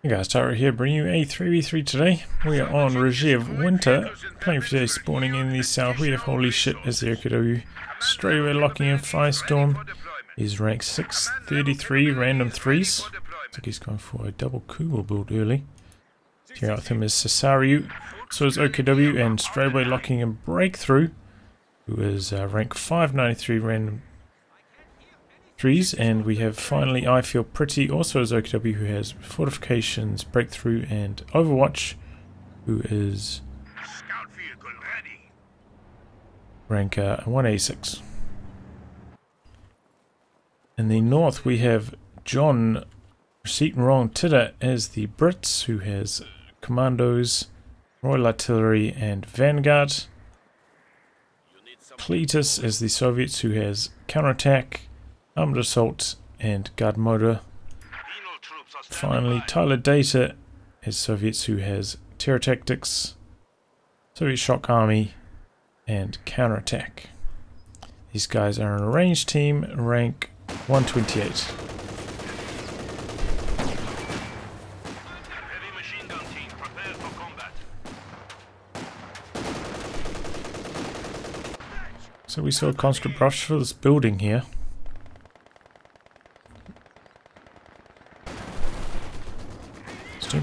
Hey guys, Titter here, bringing you a 3v3 today. We are on Rzhev Winter, playing for today, spawning in the south. We have HolyShit as the OKW. Straight away locking in Firestorm. He's rank 633, random 3s. Looks like he's going for a double Kubel build early. Here out with him is Sasariu, so is OKW, and straight away locking in Breakthrough, who is rank 593, random 3s, and we have finally I Feel Pretty, also as OKW, who has Fortifications, Breakthrough, and Overwatch, who is rank 186. In the north we have John, Receipt and Wrong Titter as the Brits, who has Commandos, Royal Artillery, and Vanguard. Cletus as the Soviets, who has Counterattack, Armored Assault, and Guard Motor. Finally, Dayter as Soviets, who has Terror Tactics, Soviet Shock Army, and Counterattack. These guys are an arranged team, rank 128. So we saw a constant brush for this building here.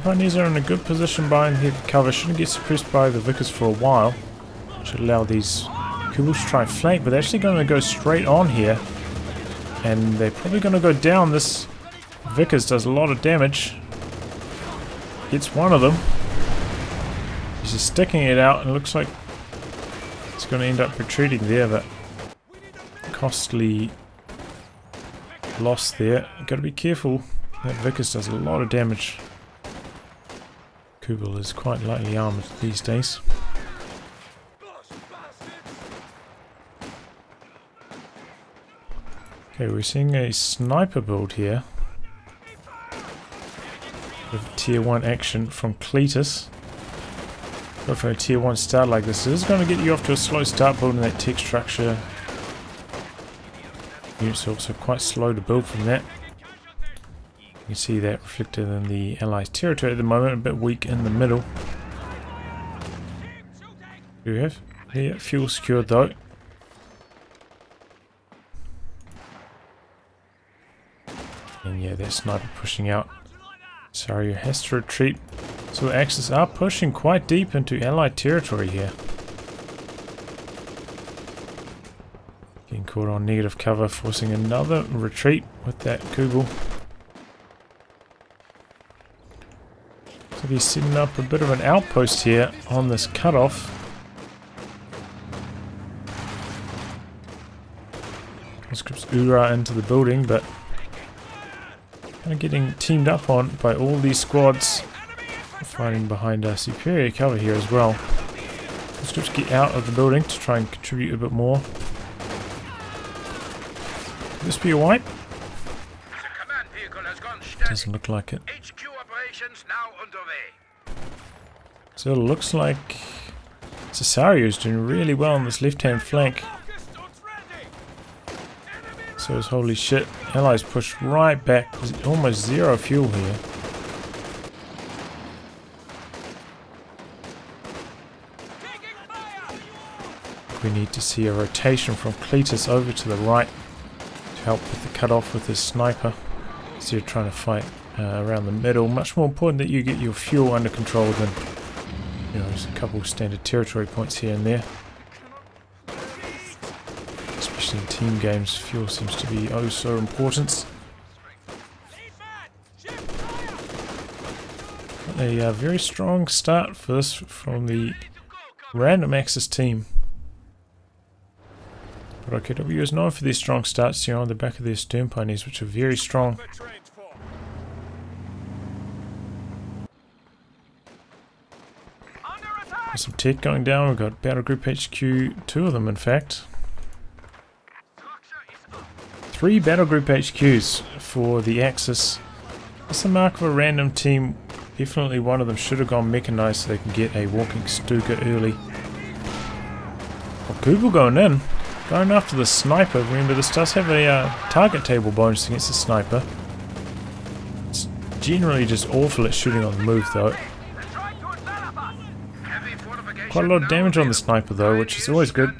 Pioneers are in a good position behind the cover, shouldn't get suppressed by the Vickers for a while. Should allow these Kubels to try and flank, but they're actually going to go straight on here. And they're probably going to go down. This Vickers does a lot of damage. Hits one of them. He's just sticking it out, and it looks like it's going to end up retreating there, but costly loss there. Got to be careful. That Vickers does a lot of damage. Kubel is quite lightly armoured these days. Okay, we're seeing a sniper build here with tier 1 action from Cletus. Go for a tier 1 start like this. This is going to get you off to a slow start building that tech structure. Units are also quite slow to build from that. You can see that reflected in the Allies' territory at the moment, a bit weak in the middle. Do we have fuel secured though? And yeah, that sniper pushing out. Sasariu has to retreat. So the Axis are pushing quite deep into Allied territory here. Getting caught on negative cover, forcing another retreat with that Kubel. So he's setting up a bit of an outpost here on this cutoff. Conscripts Ura into the building, but kind of getting teamed up on by all these squads fighting behind our superior cover here as well. Conscripts get out of the building to try and contribute a bit more. Could this be a wipe? Doesn't look like it. So it looks like Sasariu is doing really well on this left-hand flank. So is HolyShit. Allies push right back. There's almost zero fuel here. We need to see a rotation from Cletus over to the right to help with the cutoff with his sniper. So you're trying to fight around the middle. Much more important that you get your fuel under control than, you know, there's a couple of standard territory points here and there. Especially in team games, fuel seems to be oh so important. A very strong start for this from the random Axis team. But OKW is known for their strong starts here on the back of their stern pioneers, which are very strong. Some tech going down. We've got Battle Group HQ, 2 of them in fact. 3 Battle Group HQs for the Axis. That's the mark of a random team. Definitely one of them should have gone mechanized so they can get a walking Stuka early. Well, Kubel going in. Going after the sniper. Remember, this does have a target table bonus against the sniper. It's generally just awful at shooting on the move though. Quite a lot of damage on the sniper though, which is always good.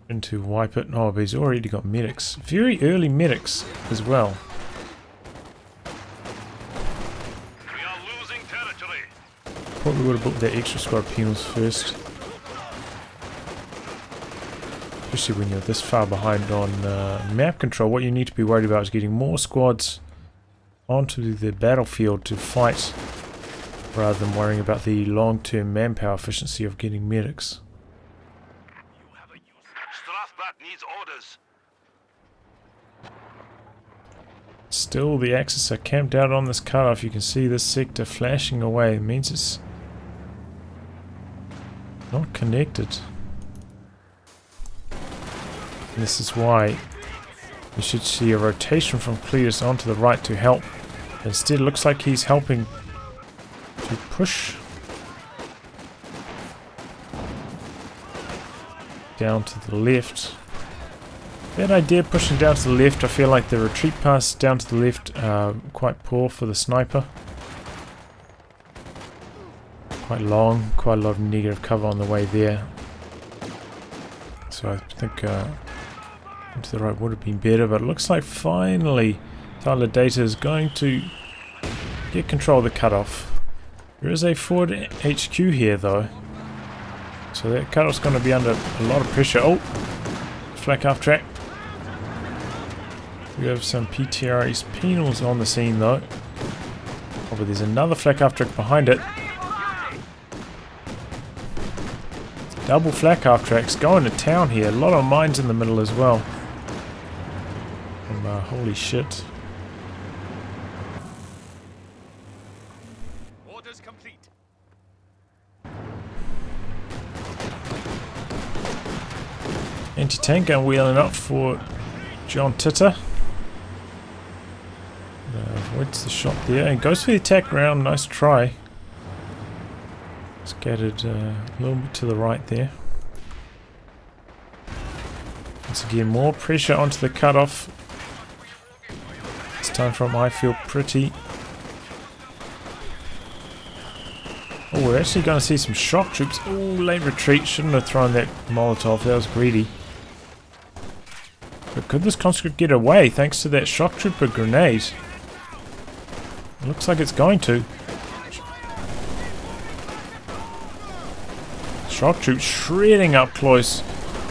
And to wipe it. Oh, but he's already got medics. Very early medics as well. We are losing territory. Probably would have booked that extra squad of penals first. Especially when you're this far behind on map control. What you need to be worried about is getting more squads onto the battlefield to fight, rather than worrying about the long-term manpower efficiency of getting medics. You have a Strafbat needs orders. Still, the Axis are camped out on this cutoff. You can see this sector flashing away. It means it's not connected. And this is why you should see a rotation from Cletus onto the right to help. Instead, it looks like he's helping to push down to the left. Bad idea pushing down to the left. I feel like the retreat paths down to the left are quite poor for the sniper. Quite long, quite a lot of negative cover on the way there. So I think into the right would have been better, but it looks like finally Dayter is going to get control of the cutoff. There is a forward HQ here though, so that cutoff's going to be under a lot of pressure. Oh, flak half track. We have some PTRS penals on the scene though. Oh, but there's another flak half track behind it. Double flak half tracks going to town here. A lot of mines in the middle as well. From HolyShit. Orders complete. Anti-tank gun wheeling up for John Titter. Avoids the shot there and goes for the attack round. Nice try. Scattered a little bit to the right there. Once again, more pressure onto the cutoff. This time from I Feel Pretty. Oh, we're actually going to see some shock troops. Oh, late retreat. Shouldn't have thrown that Molotov. That was greedy. But could this conscript get away thanks to that shock trooper grenade? It looks like it's going to. Shock troops shredding up close.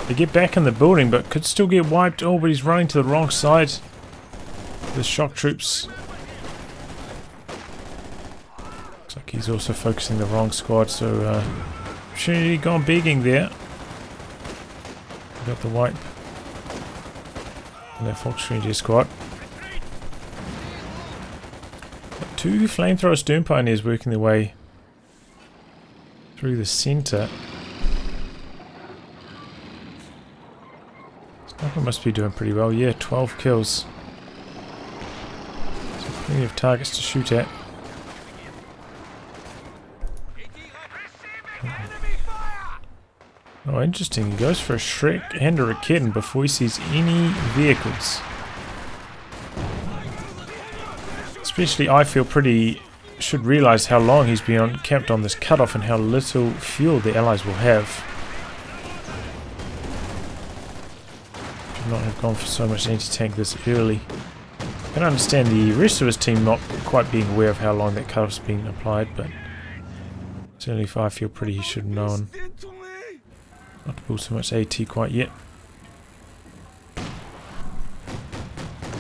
They get back in the building but could still get wiped. Oh, but he's running to the wrong side. The shock troops. Looks like he's also focusing the wrong squad, so opportunity gone begging there. Got the wipe. And that Fox Ranger squad. Got two flamethrower Stern Pioneers working their way through the center. Sniper must be doing pretty well. Yeah, 12 kills. So plenty of targets to shoot at. Oh, interesting. He goes for a Shrek and a Raketen before he sees any vehicles. Especially I Feel Pretty should realize how long he's been camped on this cutoff and how little fuel the allies will have. Should not have gone for so much anti-tank this early. I can understand the rest of his team not quite being aware of how long that cutoff's been applied, but certainly if I Feel Pretty he should have known. Not to pull so much AT quite yet.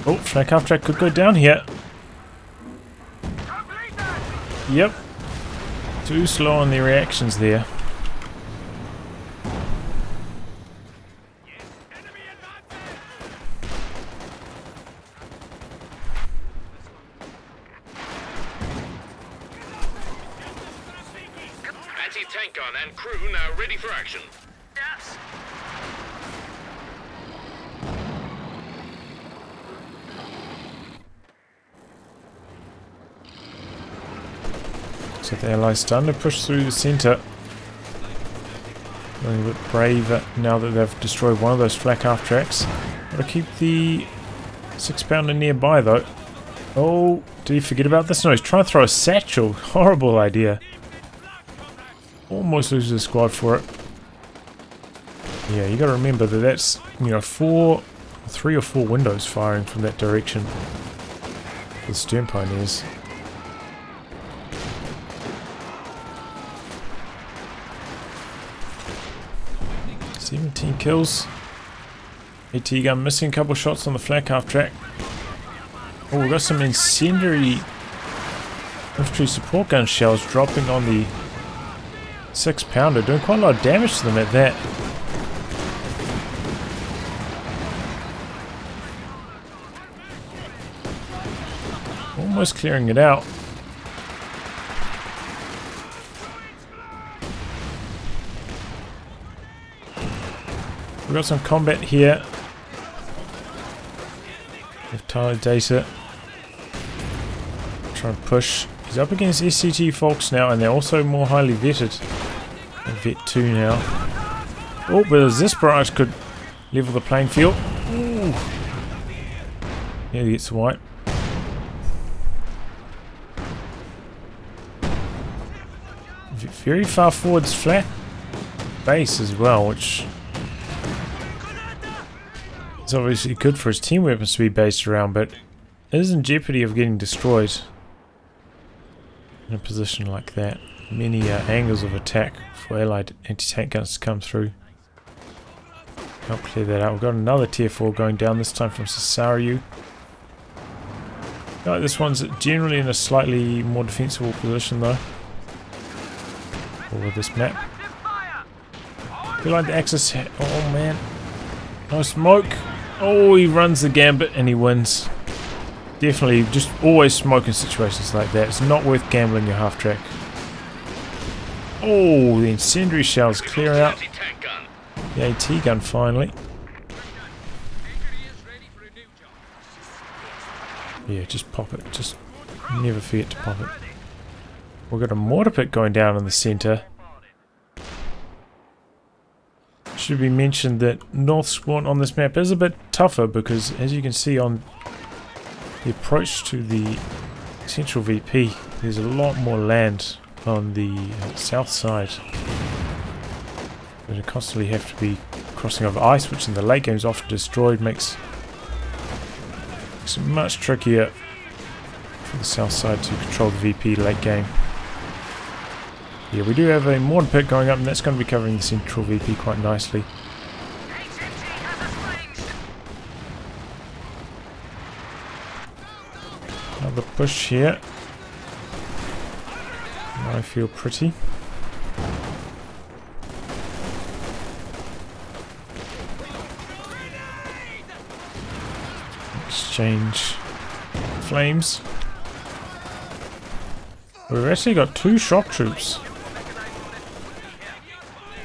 Oh, flank half track could go down here. Yep. Too slow on the reactions there. Anti-tank gun and crew now ready for action. Yes. So the allies starting to push through the centre. Going a bit braver now that they've destroyed one of those flak half tracks. Gotta keep the 6-pounder nearby though. Oh, Did he forget about this? No, he's trying to throw a satchel. Horrible idea. Almost loses the squad for it. Yeah, you gotta remember that that's, you know, 3 or 4 windows firing from that direction. The stern pioneers. 17 kills. AT gun missing a couple shots on the flank half track. Oh, we've got some incendiary infantry support gun shells dropping on the 6-pounder, doing quite a lot of damage to them at that. Almost clearing it out. We've got some combat here with Dayter. Trying to push. He's up against SCG folks now, and they're also more highly vetted. Vet 2 now. Oh, but this barrage could level the playing field. Ooh. Yeah, he gets white. Very far forwards, flat base as well, which is obviously good for his team weapons to be based around, but it is in jeopardy of getting destroyed in a position like that. Many angles of attack for allied anti-tank guns to come through. Help clear that out. We've got another tier 4 going down, this time from Sasariu. This one's generally in a slightly more defensible position though. Over this map. We like the axis. Oh man. No smoke. Oh, he runs the gambit and he wins. Definitely just always smoke in situations like that. It's not worth gambling your half track. Oh, the incendiary shells clear out. The AT gun finally. Yeah, just pop it. Just never forget to pop it. We've got a mortar pit going down in the centre. Should be mentioned that North Spawn on this map is a bit tougher because, as you can see on the approach to the central VP, there's a lot more land on the south side. You constantly have to be crossing over ice, which in the late game is often destroyed, makes it much trickier for the south side to control the VP late game. Yeah, we do have a mortar pit going up, and that's going to be covering the central VP quite nicely. Another push here. I feel pretty. Exchange flames. We've actually got 2 shock troops.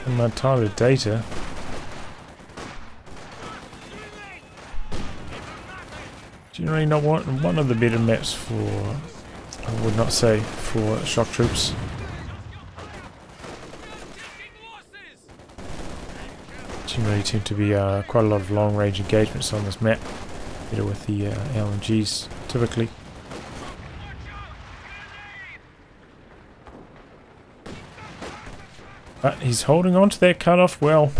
And my target Dayter. Generally not one of the better maps for, I would not say, for shock troops. Generally tend to be quite a lot of long range engagements on this map. Better with the LMGs typically. But he's holding on to that cutoff well.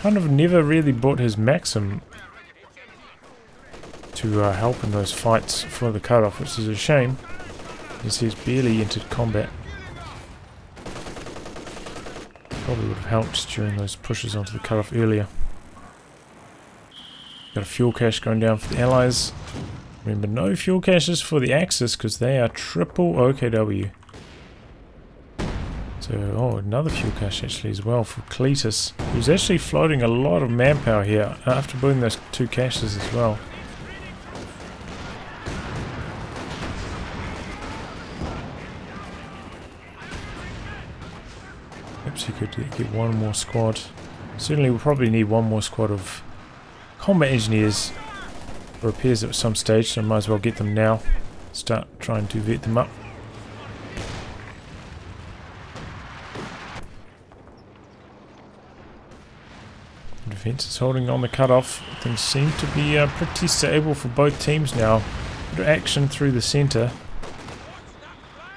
Kind of never really brought his Maxim to help in those fights for the cutoff, which is a shame, as he's barely entered combat. Probably would have helped during those pushes onto the cutoff earlier. Got a fuel cache going down for the allies. Remember, no fuel caches for the Axis because they are triple OKW. So, oh, another fuel cache actually as well for Cletus, who's actually floating a lot of manpower here after building those 2 caches as well. Perhaps he could get one more squad. Certainly we'll probably need one more squad of combat engineers for repairs at some stage, so I might as well get them now. Start trying to vet them up. Defense is holding on the cutoff. Things seem to be pretty stable for both teams now. bit of action through the centre.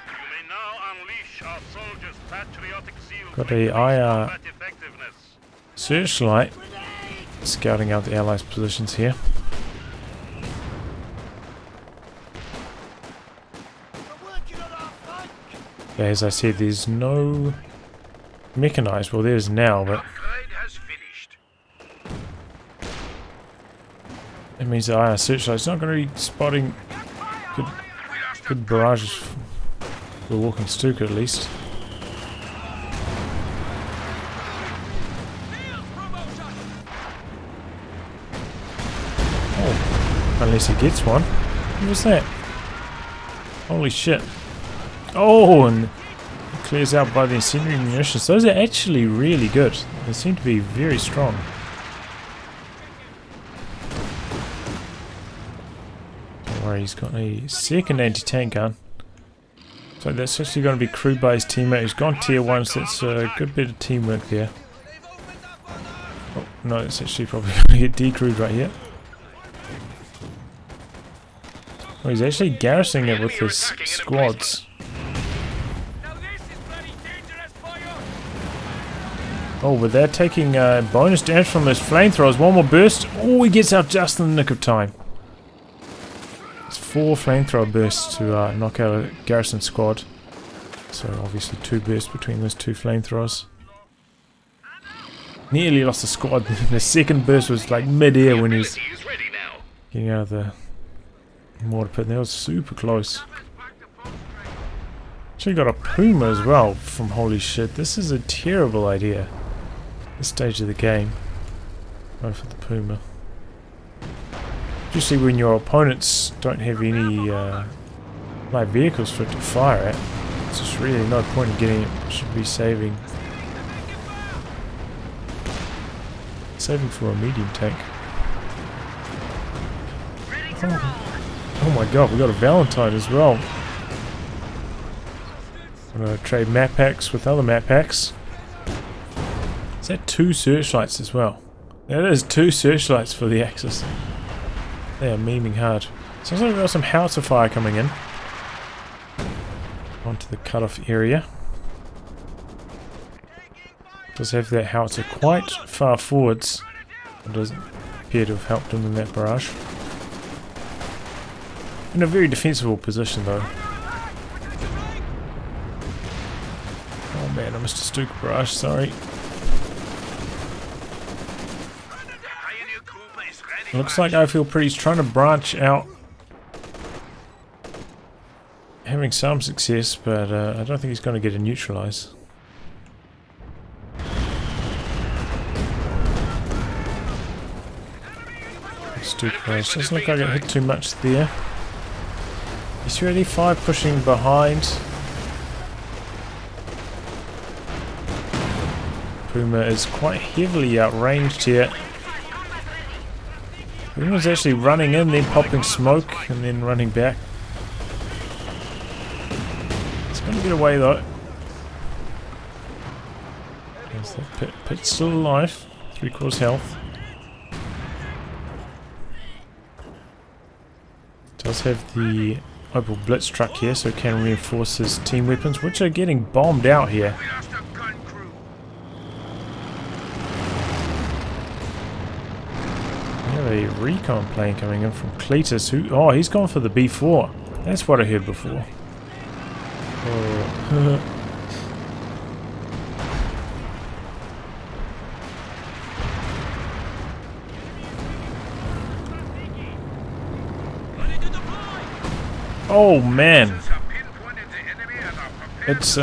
You may now unleash our soldiers' patriotic zeal Got to a increase IR combat effectiveness. searchlight scouting out the Allies' positions here. Yeah, as I said, there's no mechanized. Well, there's now, but Upgrade has finished. it means the IR searchlight's not going to be spotting good barrages for the walking Stuka at least. Oh, unless he gets one. What was that? Holy shit. Oh, and it clears out by the incendiary munitions. Those are actually really good. They seem to be very strong. Don't worry, he's got a second anti-tank gun. So that's actually going to be crewed by his teammate who's gone tier 1, so that's a good bit of teamwork there. Oh, no, it's actually probably going to get decrewed right here. Oh, he's actually garrisoning it with his squads. Oh, but they're taking bonus damage from those flamethrowers. One more burst. Oh, he gets out just in the nick of time. It's 4 flamethrower bursts to knock out a garrison squad. So obviously 2 bursts between those 2 flamethrowers. Nearly lost the squad. The second burst was like mid-air when he was getting out of the mortar pit. That was super close. Actually got a Puma as well from HolyShit. This is a terrible idea. This stage of the game. Go for the Puma. Usually when your opponents don't have any light vehicles for it to fire at, it's just really no point in getting it. Should be saving for a medium tank. Oh my god, we got a Valentine as well. I'm gonna trade map packs with other map packs. Is that 2 searchlights as well? That is 2 searchlights for the Axis. They are memeing hard. Sounds like we've got some howitzer fire coming in. Onto the cutoff area. Does have that howitzer quite far forwards. It doesn't appear to have helped him in that barrage. In a very defensible position though. Oh man, I missed a Stuka barrage, sorry. Looks like I-Feel-Pretty's trying to branch out. Having some success, but I don't think he's going to get a neutralize. Stuka barrage doesn't look like it hit too much there. He's ready, 5 pushing behind. Puma is quite heavily outranged here. Puma's actually running in, then popping smoke, and then running back. It's going to get away though. There's that pit. Pit's still alive, 3/4 health. Does have the Opal Blitz truck here, so it can reinforce his team weapons, which are getting bombed out here. We have a recon plane coming in from Cletus, who... Oh, he's gone for the B4. That's what I heard before. Oh. Oh man, it's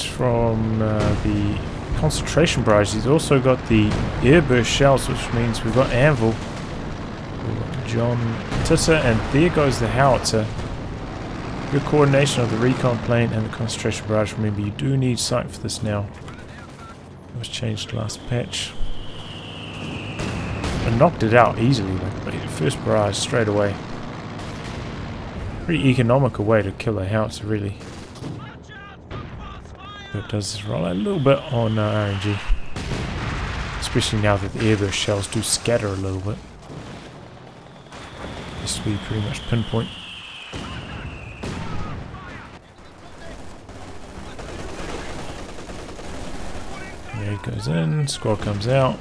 from the concentration barrage. He's also got the airburst shells, which means we've got Anvil, we've got John Titter, and there goes the howitzer. Good coordination of the recon plane and the concentration barrage. Remember, you do need sight for this now. It was changed last patch. I knocked it out easily, like the first barrage straight away. Pretty economical way to kill a howitzer, really. But it does roll out a little bit on RNG. Especially now that the airburst shells do scatter a little bit. Seems to be pretty much pinpoint. There he goes in, squad comes out.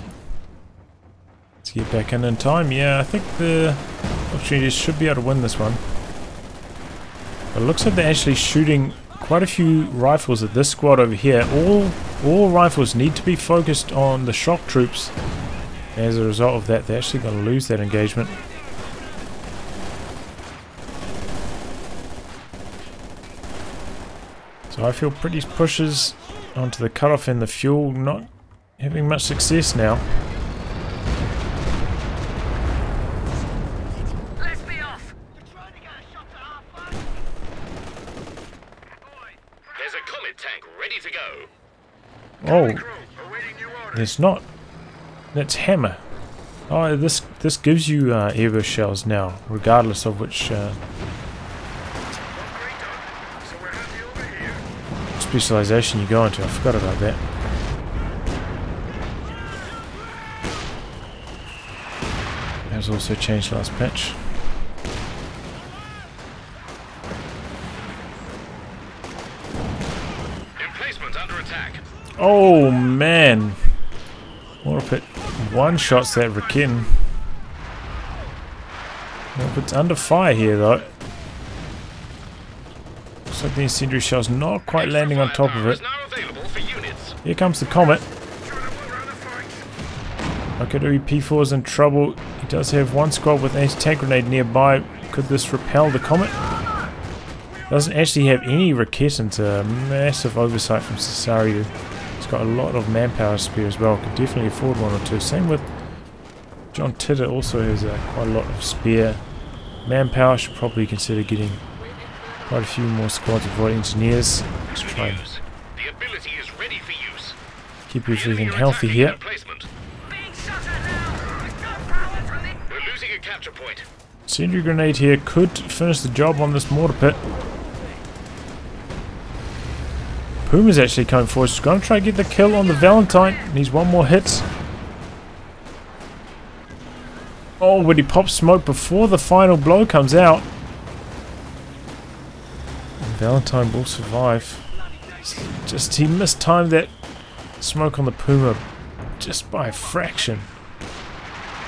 Let's get back in time. Yeah, I think the opportunities should be able to win this one. But it looks like they're actually shooting quite a few rifles at this squad over here. All rifles need to be focused on the shock troops. As a result of that, they're actually going to lose that engagement. So I feel pretty pushes onto the cutoff and the fuel not having much success now. Let's be off. There's a Comet tank ready to go. Oh, there's not. That's Hammer. Oh, this gives you airburst shells now, regardless of which specialization you go into. I forgot about that. That was also changed last patch. Emplacement under attack. Oh man! What if it one-shots that Rakin? Well, if it's under fire here though. Looks like the incendiary shell's not quite landing on top of it. Here comes the Comet. Okay, P4's in trouble. He does have one squad with an anti-tank grenade nearby. Could this repel the Comet? Doesn't actually have any Raket. It's a massive oversight from Sasariu. He's got a lot of manpower spare as well. Could definitely afford one or two. Same with John Titter, also has quite a lot of spare manpower. Should probably consider getting quite a few more squads of void engineers. Let's try and keep everything healthy here. Incendiary grenade here could finish the job on this mortar pit. Puma's actually coming forward. He's going to try and get the kill on the Valentine. Needs one more hit. Oh, but he pops smoke before the final blow comes out. And Valentine will survive. Just he mistimed that smoke on the Puma just by a fraction.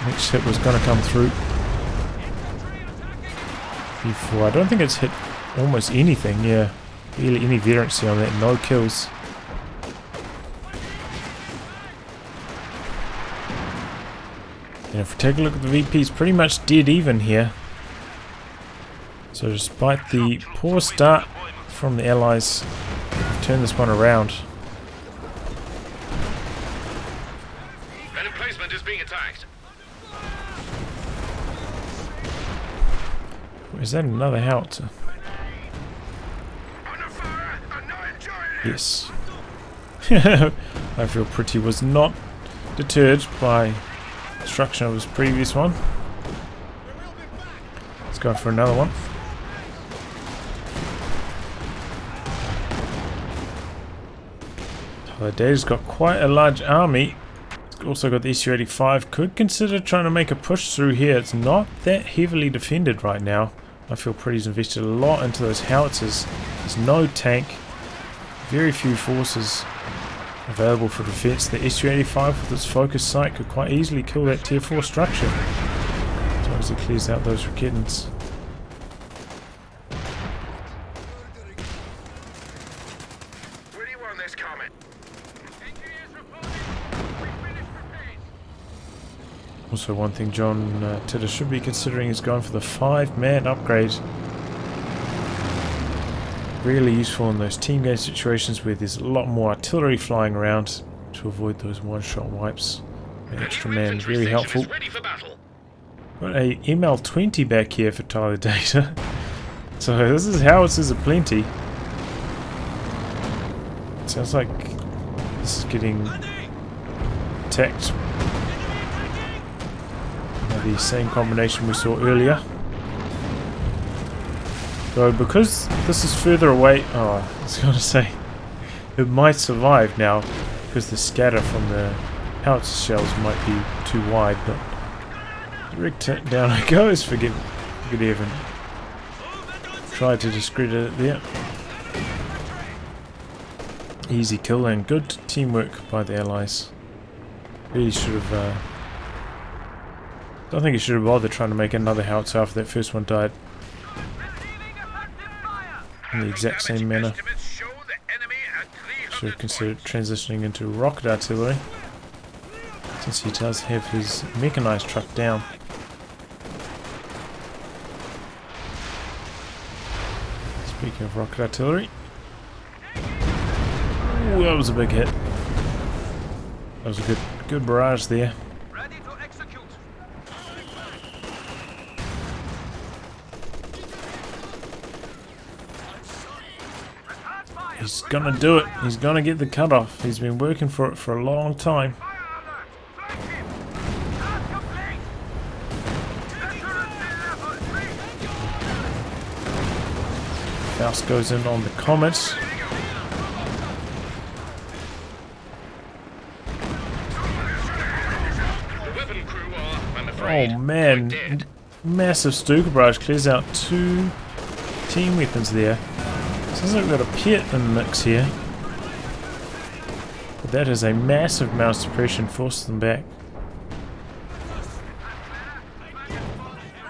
Next hit was going to come through. Before, I don't think it's hit almost anything, yeah. Barely any variancy on that, no kills. And if we take a look at the VP, it's pretty much dead even here. So despite the poor start from the Allies, they've turned this one around. An emplacement is being attacked. Is that another Howitzer? Yes. I feel Pretty was not deterred by destruction of his previous one. Let's go for another one. The Dayter's got quite a large army. It's also got the SU-85. Could consider trying to make a push through here. It's not that heavily defended right now. I feel Pretty's invested a lot into those howitzers. There's no tank. Very few forces available for defense. The SU-85 with its focus sight could quite easily kill that tier 4 structure. As long as it clears out those Raketans. Where do you want this Comet? Also, one thing John Titter should be considering is going for the 5-man upgrade. Really useful in those team game situations where there's a lot more artillery flying around to avoid those one-shot wipes. An extra man is very helpful. Got a ML20 back here for Tyler Dayter. So this is howitzers aplenty. Sounds like this is getting attacked. The same combination we saw earlier. So because this is further away, I was going to say it might survive now because the scatter from the howitzer shells might be too wide, but direct down it goes. Forget Could even try to discredit it there. Easy kill and good teamwork by the allies. Really should have. Don't think he should have bothered trying to make another Howitzer after that first one died. In the exact same manner. Should have considered transitioning into rocket artillery, since he does have his mechanized truck down. Speaking of rocket artillery. Ooh, that was a big hit. That was a good barrage there. He's gonna do it. He's gonna get the cutoff. He's been working for it for a long time. Faust goes in on the Comet. Oh man, massive Stuka barrage clears out 2 team weapons there. Sounds like we've got a pit in the mix here. But that is a massive amount of suppression, forces them back.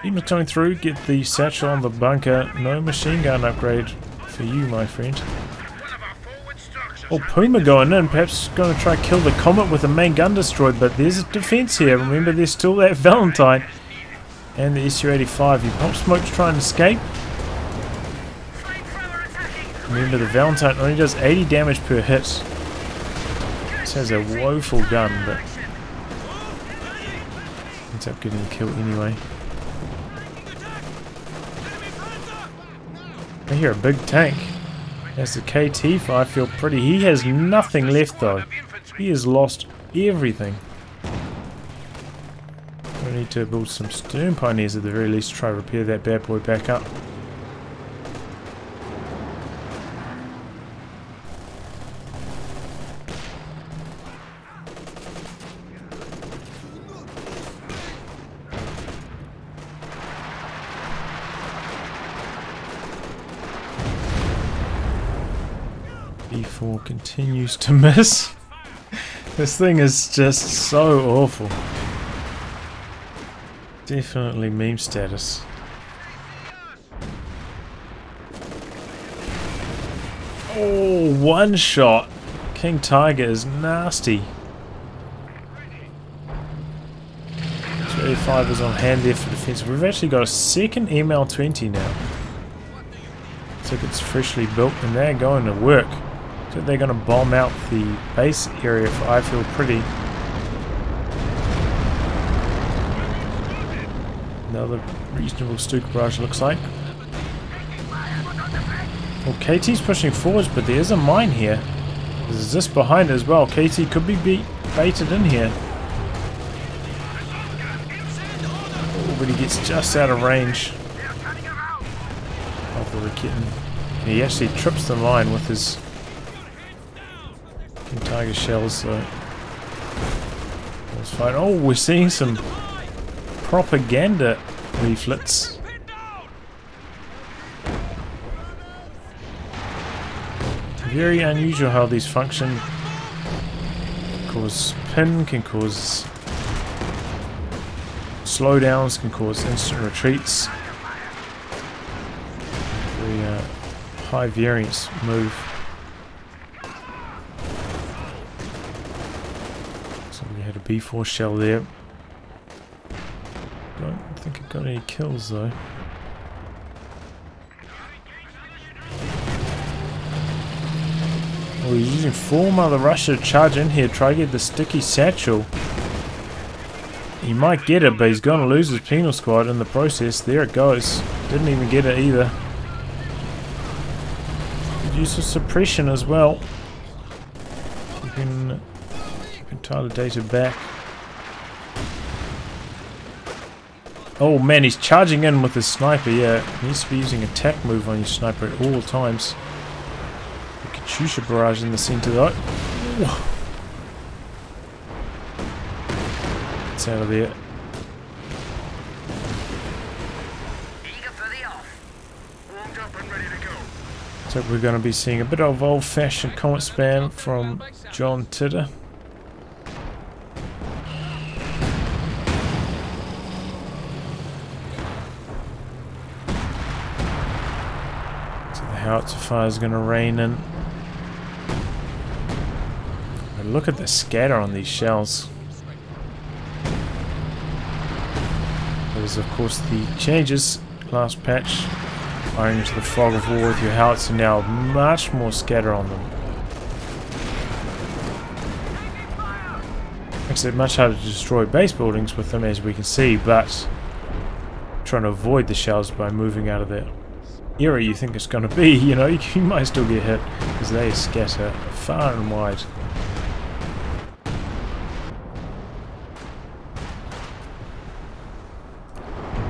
Even coming through, get the satchel on the bunker. No machine gun upgrade for you, my friend. Oh, Puma going in, perhaps going to try to kill the Comet with the main gun destroyed, but there's a defense here. Remember, there's still that Valentine and the SU-85. You pump smoke to try and escape. Remember, the Valentine only does 80 damage per hit. This has a woeful gun, but ends up getting a kill anyway. I hear a big tank. As the KT I feel pretty. He has nothing left though. He has lost everything. We need to build some stern pioneers at the very least to try to repair that bad boy back up. B4 continues to miss. This thing is just so awful. Definitely meme status. Oh, one shot. King Tiger is nasty. So A5 is on hand there for defense. We've actually got a second ML20 now. Looks like it's freshly built and they're going to work. So they're going to bomb out the base area for I Feel Pretty. Another reasonable Stuka barrage looks like. Well, KT's pushing forwards, but there's a mine here. There's this behind as well. KT could be baited in here. Oh, but he gets just out of range of the Raketin. He actually trips the mine with his Tiger shells, so that's fine. Oh, we're seeing some propaganda leaflets. Very unusual how these function. Can cause pin, can cause slowdowns, can cause instant retreats. Very high variance move. A B4 shell there. Don't think it got any kills though. Oh, he's using full Mother Russia to charge in here, try to get the sticky satchel. He might get it, but he's going to lose his penal squad in the process. There it goes. Didn't even get it either. Good use of suppression as well. Keeping Tyler Dayter back. Oh man, he's charging in with his sniper. Yeah, he needs to be using attack move on your sniper at all times. The Katyusha barrage in the center though. It's out of there. So we're going to be seeing a bit of old-fashioned comment spam from John Titter. So the Howitzer fire is going to rain in. And look at the scatter on these shells. There's of course the changes last patch. Firing into the fog of war with your Howitzer now, much more scatter on them. Makes it much harder to destroy base buildings with them, as we can see, but trying to avoid the shells by moving out of the area you think it's going to be, you know, you might still get hit because they scatter far and wide.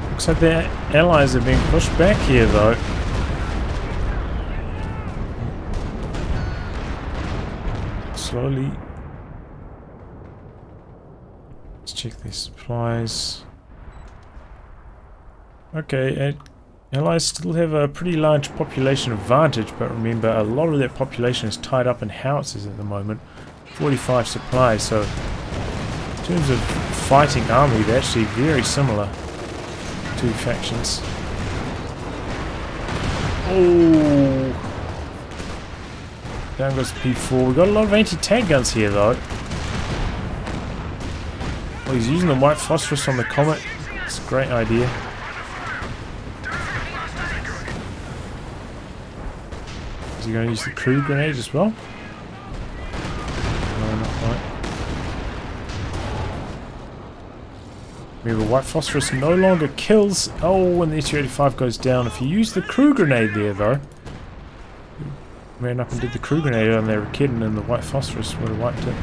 Looks like their allies are being pushed back here though. Slowly. Let's check their supplies. Okay, allies still have a pretty large population advantage, but remember a lot of that population is tied up in howitzers at the moment. 45 supplies, so in terms of fighting army they're actually very similar. Two factions. Oh, down goes the P4. We've got a lot of anti-tank guns here though. Oh, he's using the white phosphorus on the Comet. It's a great idea. Is he going to use the crew grenade as well? No, not quite. Remember, white phosphorus no longer kills. Oh, when the S-285 goes down. If you use the crew grenade there, though, ran up and did the crew grenade on their Raketen, and the white phosphorus would have wiped it.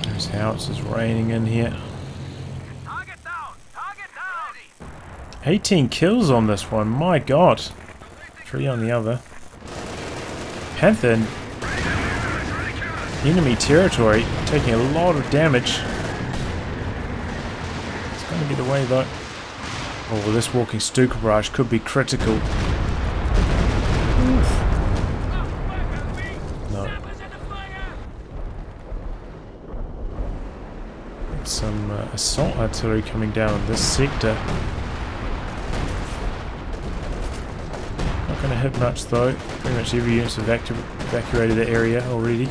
There's howitzers raining in here. 18 kills on this one. My God, 3 on the other. Panther in enemy territory, taking a lot of damage. It's going to get away though. Oh, well, this walking Stuka barrage could be critical. Oof. No. Some assault artillery coming down in this sector. Not going to hit much though. Pretty much every unit's evacuated the area already.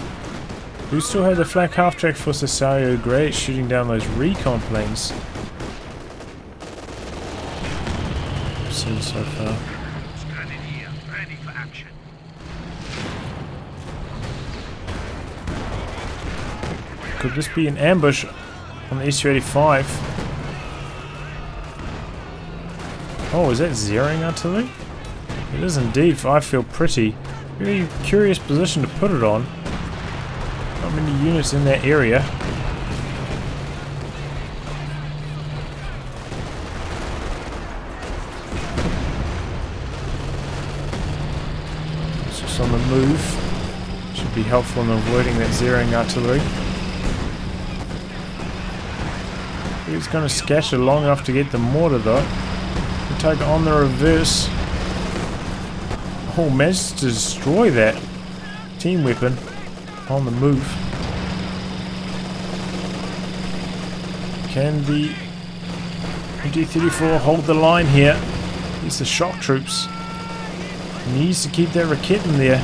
We still have the flak half track for Sasariu Grey shooting down those recon planes. I've seen so far. Could this be an ambush on the S-285? Oh, is that zeroing artillery? It is indeed, I feel pretty. Very curious position to put it on. Not many units in that area. It's just on the move. Should be helpful in avoiding that zeroing artillery. He's going to scatter long enough to get the mortar though. We take on the reverse. Oh, managed to destroy that team weapon on the move. Can the MD-34 hold the line here? He's the shock troops. He needs to keep that Raketen there.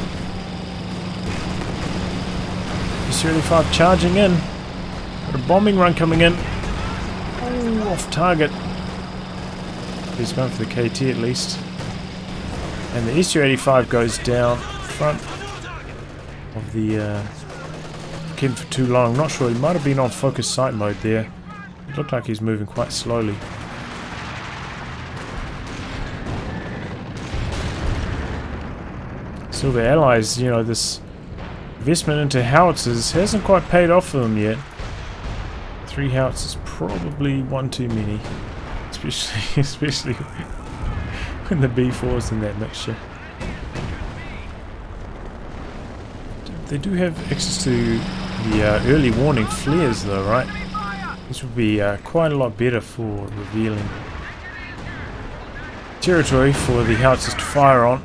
S-35 charging in. Got a bombing run coming in. Oh, off target. He's going for the KT at least. And the S-285 goes down front of the Raketen for too long. I'm not sure, he might have been on focus sight mode there. It looked like he's moving quite slowly. So the allies, you know, this investment into howitzers hasn't quite paid off for them yet. 3 howitzers, probably one too many. Especially when the B4's in that mixture. They do have access to the early warning flares though, right? This would be quite a lot better for revealing territory for the howitzers to fire on,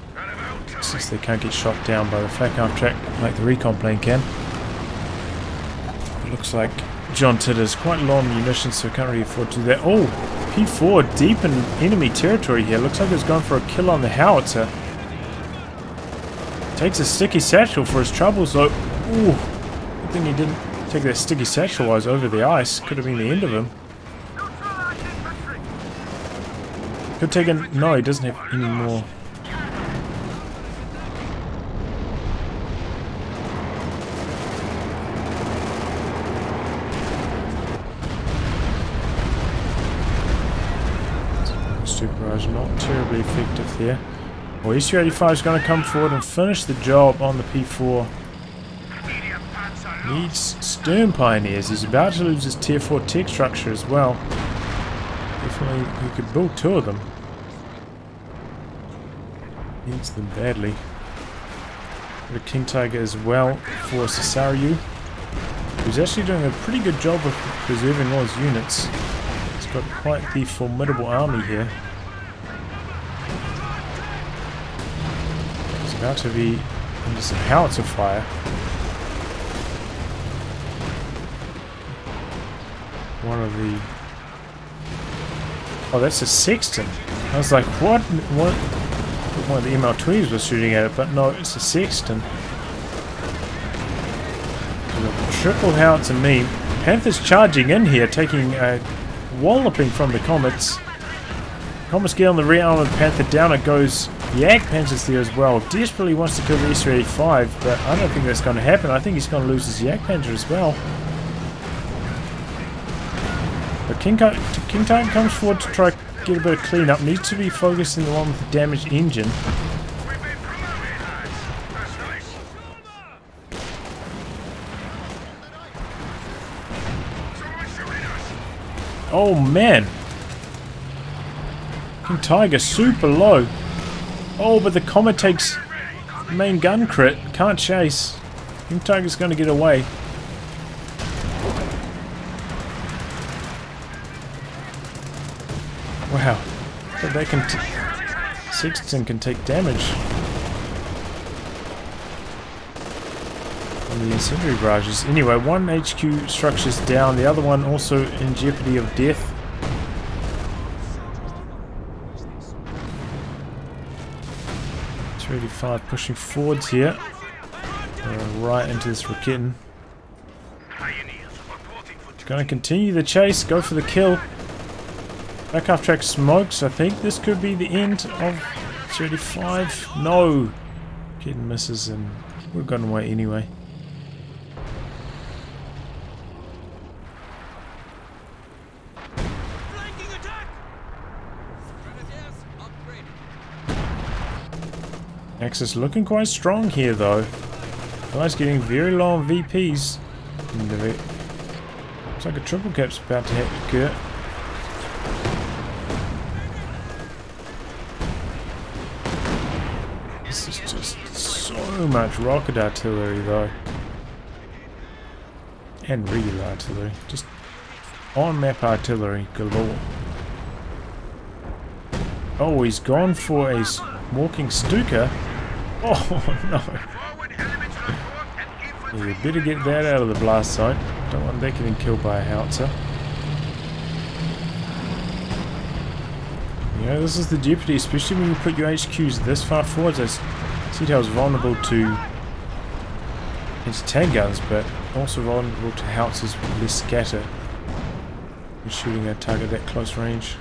since they can't get shot down by the flak arm track like the recon plane can. It looks like John Titter's quite low on munitions, so can't really afford to do that. Oh, P4 deep in enemy territory here. Looks like he's going for a kill on the howitzer. Takes a sticky satchel for his troubles though. Ooh, good thing he didn't take that sticky satchel while he was over the ice. Could have been the end of him. Could take a... No, he doesn't have any more. Super barrage not terribly effective there. Well, SU-85 is going to come forward and finish the job on the P4. Needs stern pioneers. He's about to lose his tier 4 tech structure as well. Definitely, he could build 2 of them. Needs them badly. The King Tiger as well for Sasariu, who's actually doing a pretty good job of preserving all his units. He's got quite the formidable army here. He's about to be under some howitzer fire. One of the... Oh, that's a sexton. I was like, what? What? One of the ML-20s was shooting at it, but no, it's a sexton. Triple howitzer meme. Panther's charging in here, taking a walloping from the Comets. Comets get on the rear arm of the Panther. Down it goes. Yak Panther's there as well. Desperately wants to kill the SU-85, but I don't think that's going to happen. I think he's going to lose his Yak Panther as well. But King Tiger comes forward to try to get a bit of cleanup. Needs to be focusing the one with the damaged engine. Oh man! King Tiger super low. Oh, but the Comet takes main gun crit. Can't chase. King Tiger's going to get away. Wow, but they can... Sexton can take damage from the incendiary barrages. Anyway, one HQ structure's down, the other one also in jeopardy of death. .285 pushing forwards here. Right into this Raketin. Gonna continue the chase, go for the kill. Back half track smokes. I think this could be the end of 35. No! Kid misses and we've gotten away anyway. Axis looking quite strong here though. Guy's getting very low on VPs. Looks like a triple cap's about to occur. This is just so much rocket artillery though. And regular artillery. Just on map artillery galore. Oh, he's gone for a walking Stuka. Oh no. You better get that out of the blast zone. Don't want that getting killed by a howitzer. You know, this is the jeopardy, especially when you put your HQs this far forwards. I see how it's vulnerable to anti-tank guns, but also vulnerable to howitzers with less scatter when shooting a target at close range.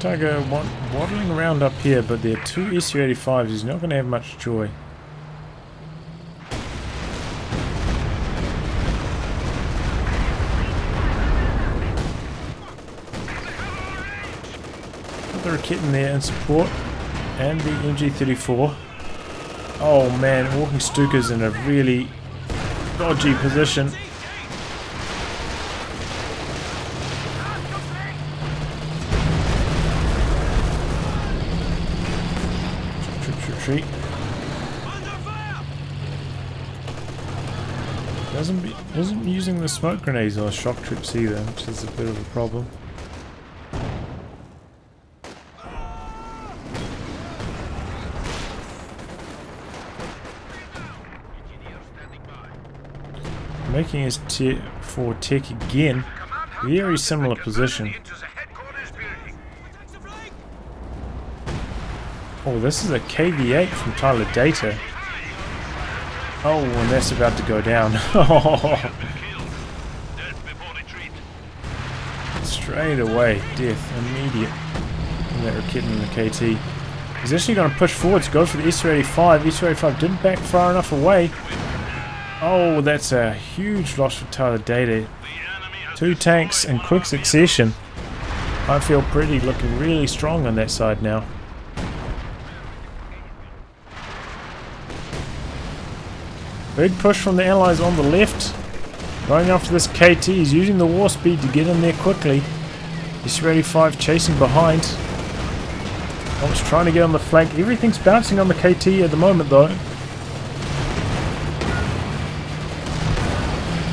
Tiger waddling around up here, but there are two SU-85s. He's not going to have much joy. Put the Raketin there in support, and the MG-34. Oh man, walking Stuka's in a really dodgy position. infantry. Isn't using the smoke grenades or shock troops either, which is a bit of a problem. Making his tier 4 tech again. Very similar position. Oh, this is a KV-8 from Tyler Dayter. Oh, and that's about to go down. Straight away, death, immediate. And that Rakit in the KT. He's actually going to push forwards, go for the SU-85. SU-85 didn't back far enough away. Oh, that's a huge loss for Tyler Dayter. 2 tanks in quick succession. I feel pretty looking really strong on that side now. Big push from the Allies on the left. Going after this KT. He's using the war speed to get in there quickly. SU-85 chasing behind. Almost trying to get on the flank. Everything's bouncing on the KT at the moment though.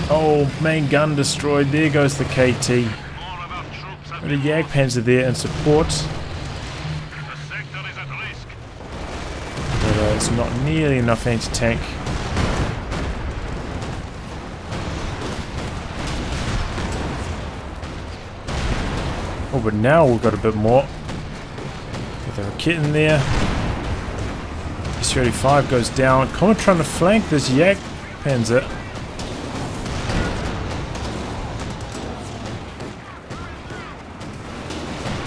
Oh, main gun destroyed. There goes the KT. The Jagdpanzer there in support. But it's not nearly enough anti-tank. Oh, but now we've got a bit more. With a Rakit in there. SU-85 goes down. Comet trying to flank this Jagdpanzer.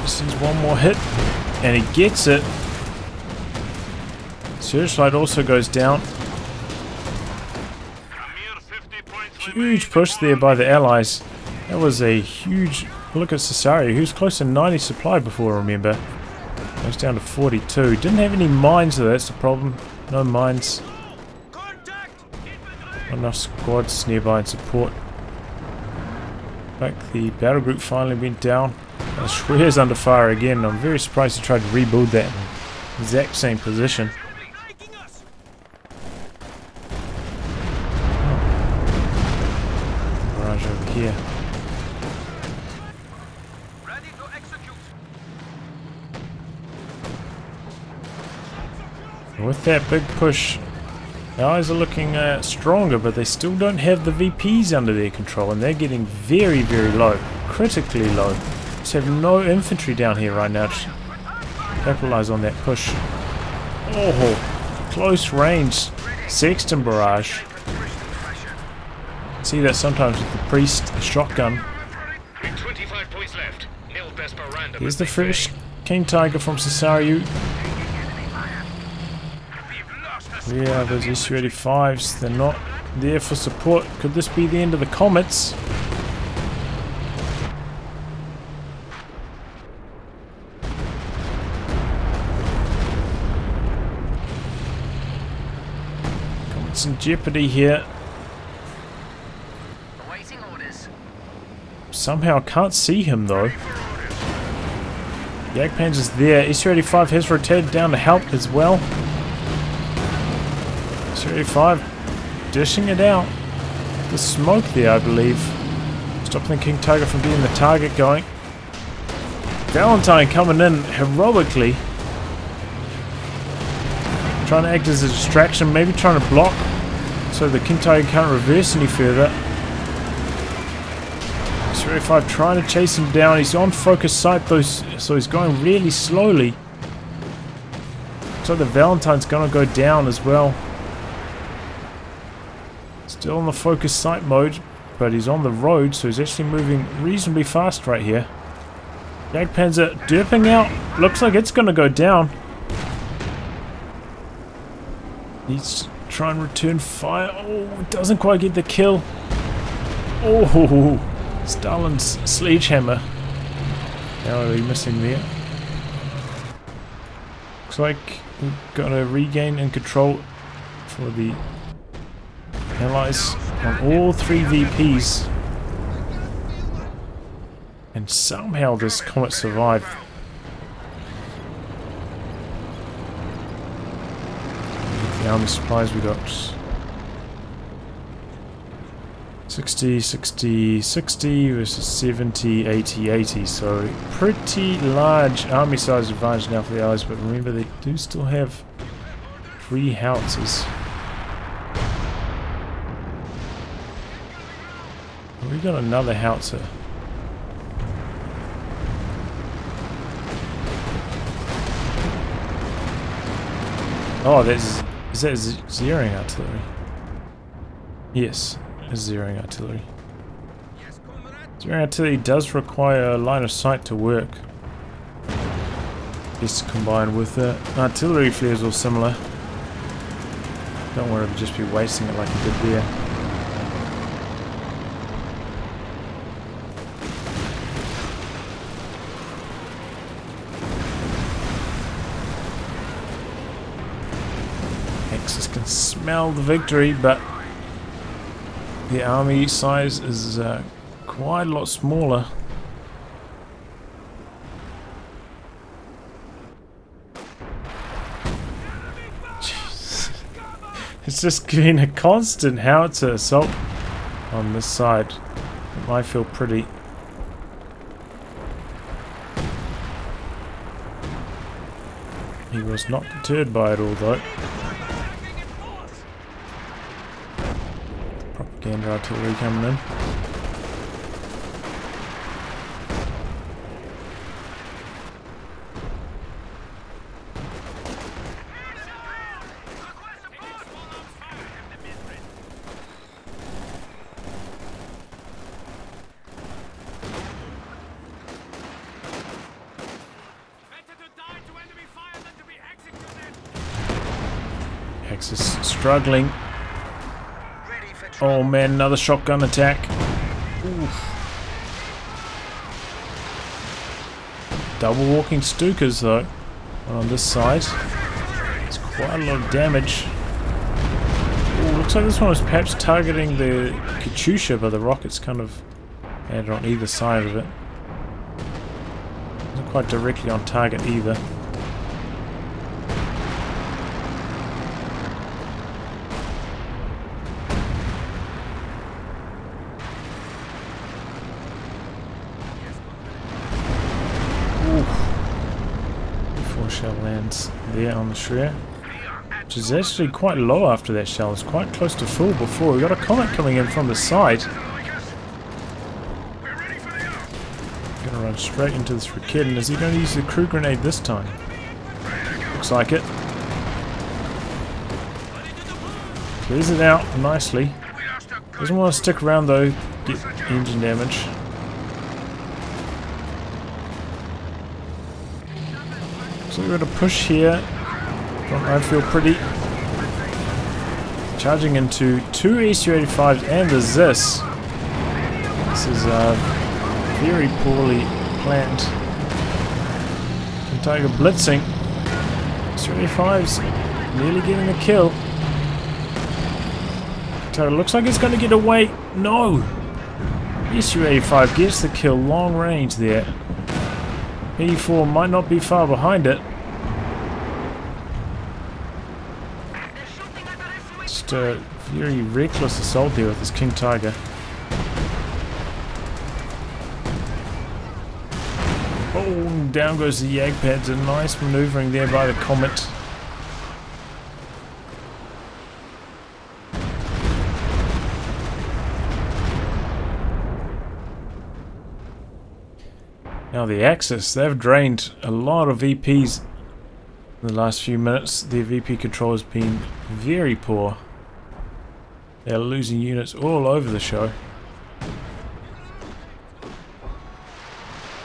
Sees one more hit. And he gets it. Searchlight also goes down. Huge push there by the Allies. That was a huge... Look at Sasariu, who's close to 90 supply before, remember. Goes down to 42. Didn't have any mines though, that's the problem. No mines. Not enough squads nearby in support. Like the battle group finally went down. Rzhev's under fire again. I'm very surprised he tried to rebuild that in the exact same position. Barrage over here. With that big push, the Allies are looking stronger, but they still don't have the VPs under their control, and they're getting very, very low, critically low. Just have no infantry down here right now to capitalize on that push. Oh, close range Sexton barrage. See that sometimes with the Priest shotgun. Here's the first King Tiger from Sasariu. Yeah, those SU-85s, they're not there for support. Could this be the end of the Comets? Comets in jeopardy here. Somehow can't see him though. Jagdpanzer's there. SU-85 has rotated down to help as well. SU-85 dishing it out. The smoke there, I believe. Stopping the King Tiger from getting the target going. Valentine coming in heroically. Trying to act as a distraction, maybe trying to block so the King Tiger can't reverse any further. SU-85 trying to chase him down. He's on focus sight though, so he's going really slowly. So the Valentine's gonna go down as well. Still on the focus sight mode, but he's on the road, so he's actually moving reasonably fast right here. Jagdpanzer derping out. Looks like it's going to go down. He's trying to return fire. Oh, doesn't quite get the kill. Oh, Stalin's sledgehammer. How are we missing there? Looks like we've got to regain and control for the Allies on all 3 VPs, and somehow this Comet survived. the army supplies we got. 60, 60, 60 versus 70, 80, 80. So pretty large army size advantage now for the Allies, but remember they do still have 3 howitzers. We got another howitzer. Oh, is that zeroing artillery? Yes. Zeroing artillery. Zeroing artillery does require a line of sight to work. This combined with artillery flares or similar. Don't worry, we'll just be wasting it like it did there. Axis can smell the victory, but the army size is quite a lot smaller. Jeez. It's just been a constant howitzer assault on this side. It might feel pretty. He was not deterred by it all though. Propaganda artillery coming in. Axis struggling. Oh man, another shotgun attack. Oof. Double walking Stukas though. One on this side. It's quite a lot of damage. Ooh, looks like this one was perhaps targeting the Katyusha, but the rockets kind of landed on either side of it. Not quite directly on target either. Shell lands there on the Rzhev, which is actually quite low after that shell. It's quite close to full before. We got a comet coming in from the side. Gonna run straight into this Rakit, and is he going to use the crew grenade this time? Looks like it. Clears it out nicely. Doesn't want to stick around though, get engine damage. So we're going to push here. I feel pretty. Charging into 2 Su-85s and the Zis. This is very poorly planned. Tiger blitzing. Su-85s nearly getting a kill. Tiger looks like it's going to get away. No! Su-85 gets the kill long range there. E4 might not be far behind it. Just a very reckless assault there with this King Tiger. Oh, down goes the Jagdpads. A nice maneuvering there by the Comet. Now the Axis, they've drained a lot of VPs in the last few minutes. Their VP control has been very poor. They're losing units all over the show.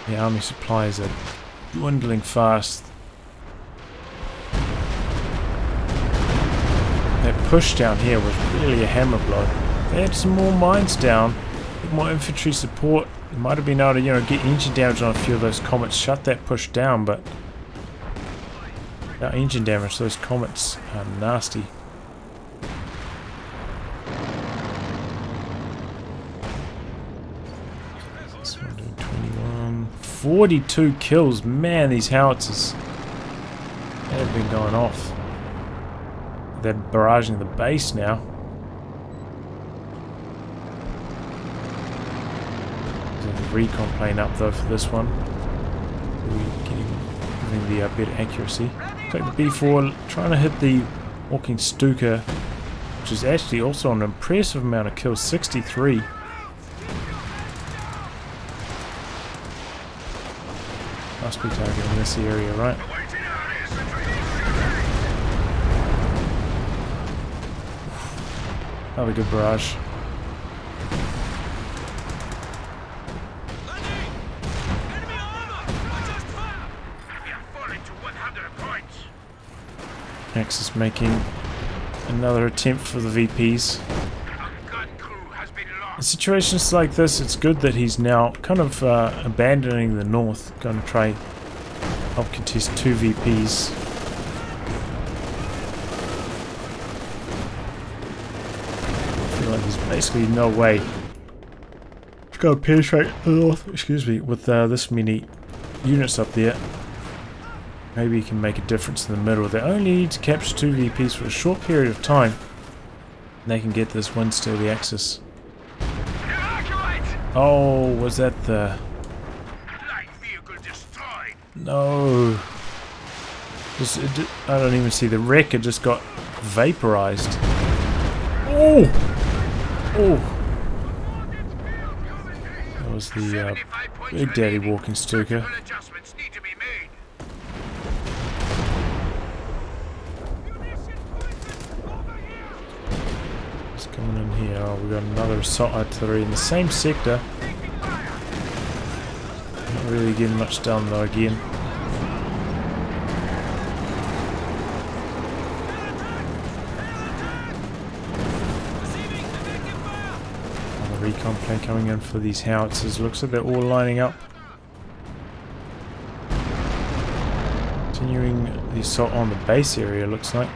The army supplies are dwindling fast. That push down here was really a hammer blow. They had some more mines down, a bit more infantry support. Might have been able to, get engine damage on a few of those Comets, shut that push down, but without engine damage, those Comets are nasty. This one doing 21, 42 kills. Man, these howitzers have been going off. they're barraging the base now. There's a recon plane up though for this one. Giving the better accuracy. Take the B4, trying to hit the walking Stuka, which is actually also an impressive amount of kills, 63. Must be targeting this area, right? Another good barrage. Axis making another attempt for the VPs. In situations like this, it's good that he's now kind of abandoning the north, going to try help contest 2 VPs. I feel like there's basically no way to go penetrate the north, excuse me, with this many units up there. Maybe he can make a difference in the middle. They only need to capture 2 VPs for a short period of time, and they can get this one still the Axis. Oh, was that the... No. I don't even see the wreck, it just got vaporized. Oh! Oh! That was the Big Daddy walking Stuka. Coming in here, oh, we got another assault artillery in the same sector. Not really getting much done though again. Another recon plane coming in for these howitzers. Looks like they're all lining up. Continuing the assault on the base area, looks like.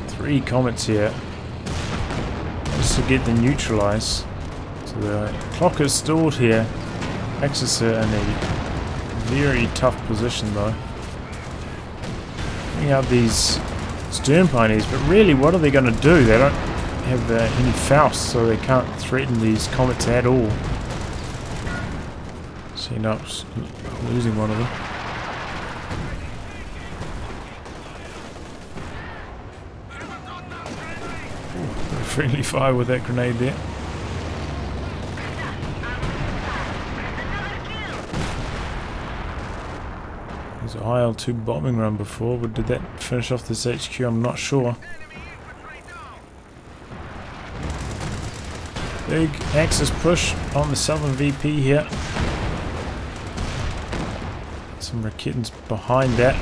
Three comets here just to get the neutralize. So the clock is stalled here. Axis are in a very tough position though. Bring out these stern pioneers, but really what are they going to do? They don't have any Faust, so they can't threaten these comets at all. So you end up losing one of them. Friendly fire with that grenade there. There's a IL-2 bombing run before, but did that finish off this HQ? I'm not sure. Big Axis push on the southern VP here. Some Raketans behind that.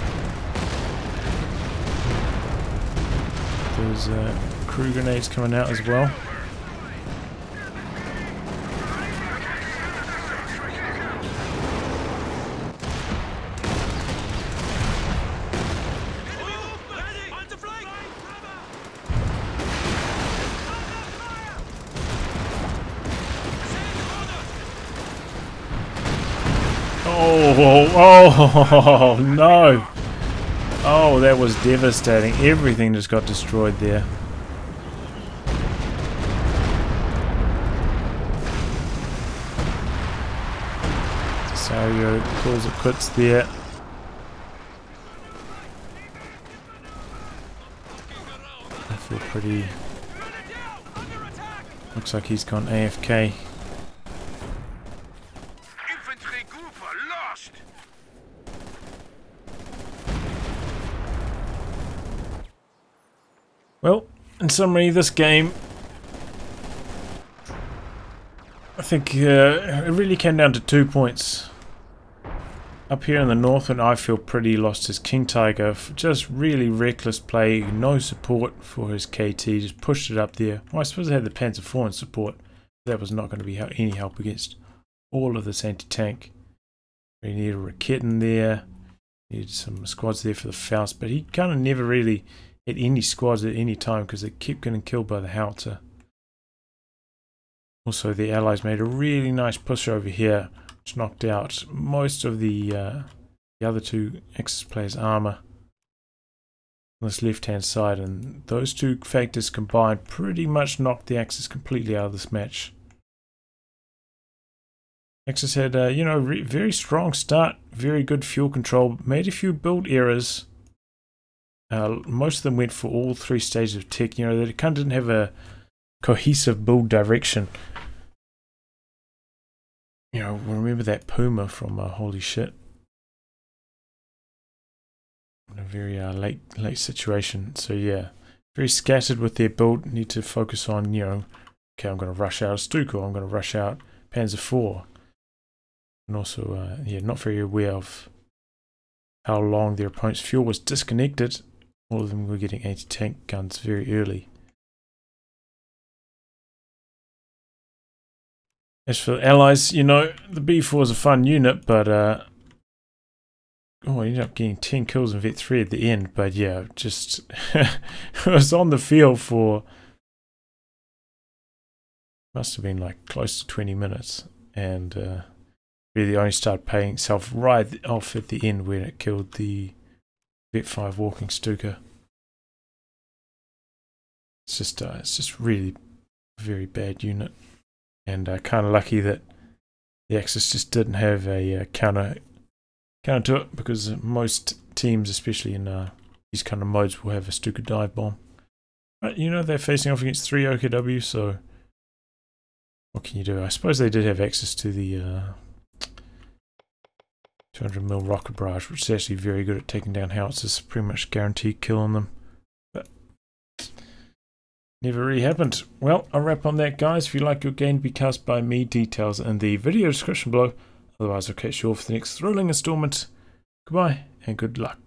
There's crew grenades coming out as well. Oh, no. Oh, that was devastating. Everything just got destroyed there. Sasariu calls it quits there. I feel pretty... Looks like he's gone AFK. Well, in summary, this game, I think it really came down to 2 points. Up here in the north, and I feel pretty lost his King Tiger. Just really reckless play, no support for his KT, just pushed it up there. Well, I suppose they had the Panzer IV in support. That was not going to be any help against all of this anti-tank. We need a Rakit in there. Needed some squads there for the Faust, but he kind of never really hit any squads at any time because they kept getting killed by the Howitzer. Also, the Allies made a really nice push over here, which knocked out most of the other two Axis players' armor on this left-hand side, and those two factors combined pretty much knocked the Axis completely out of this match. Axis had a very strong start, very good fuel control, made a few build errors. Most of them went for all three stages of tech. They kind of didn't have a cohesive build direction. Remember that Puma from HolyShit? In a very late situation. So yeah, very scattered with their build. Need to focus on, okay, I'm going to rush out a Stuka, I'm going to rush out Panzer IV. And also, not very aware of how long their opponent's fuel was disconnected. All of them were getting anti-tank guns very early. As for the Allies, the B4 is a fun unit, but I ended up getting 10 kills in Vet 3 at the end. But yeah, just I was on the field for, must have been like close to 20 minutes, and really only started paying itself right off at the end when it killed the Vet 5 walking Stuka. It's just really a very bad unit, and kind of lucky that the Axis just didn't have a counter to it, because most teams, especially in these kind of modes, will have a Stuka dive bomb. But they're facing off against 3 OKW, so what can you do? I suppose they did have access to the 200mm rocket barrage, which is actually very good at taking down howitzers. Pretty much guaranteed kill on them. But never really happened. Well, I'll wrap on that, guys. If you like your game to be cast by me, details in the video description below. Otherwise, I'll catch you all for the next thrilling installment. Goodbye and good luck.